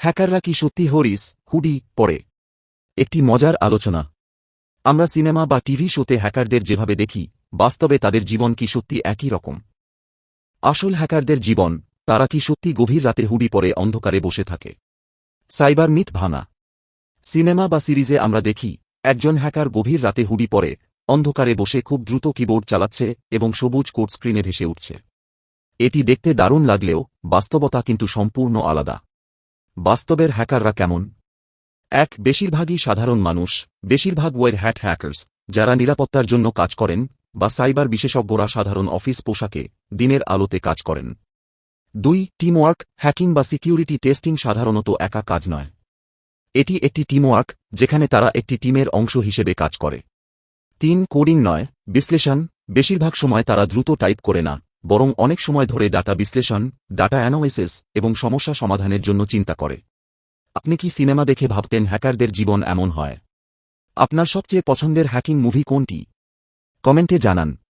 হ্যাকাররা কি সত্যি হরিস হুডি পরে? একটি মজার আলোচনা। আমরা সিনেমা বা টিভি শোতে হ্যাকারদের যেভাবে দেখি, বাস্তবে তাদের জীবন কি সত্যি একই রকম? আসল হ্যাকারদের জীবন, তারা কি সত্যি গভীর রাতে হুডি পরে অন্ধকারে বসে থাকে? সাইবার মিথ ভাঙা। সিনেমা বা সিরিজে আমরা দেখি, একজন হ্যাকার গভীর রাতে হুডি পরে অন্ধকারে বসে খুব দ্রুত কিবোর্ড চালাচ্ছে এবং সবুজ কোড স্ক্রিনে ভেসে উঠছে। এটি দেখতে দারুণ লাগলেও বাস্তবতা কিন্তু সম্পূর্ণ আলাদা। বাস্তবের হ্যাকাররা কেমন? বেশিরভাগই সাধারণ মানুষ, বেশিরভাগ ওয়েব হ্যাট হ্যাকার্স, যারা নিরাপত্তার জন্য কাজ করেন, বা সাইবার বিশেষজ্ঞরা সাধারণ অফিস পোশাকে দিনের আলোতে কাজ করেন। 2. টিমওয়ার্ক। হ্যাকিং বা সিকিউরিটি টেস্টিং সাধারণত একা কাজ নয়। এটি একটি টিমওয়ার্ক, যেখানে তারা একটি টিমের অংশ হিসেবে কাজ করে। 3. কোডিং নয়, বিশ্লেষণ। বেশিরভাগ সময় তারা দ্রুত টাইপ করে না, বরং অনেক সময় ধরে ডাটা বিশ্লেষণ, ডাটা অ্যানালাইসিস এবং সমস্যা সমাধানের জন্য চিন্তা করে। আপনি কি সিনেমা দেখে ভাবতেন হ্যাকারদের জীবন এমন হয়? আপনার সবচেয়ে পছন্দের হ্যাকিং মুভি কোনটি? কমেন্টে জানান।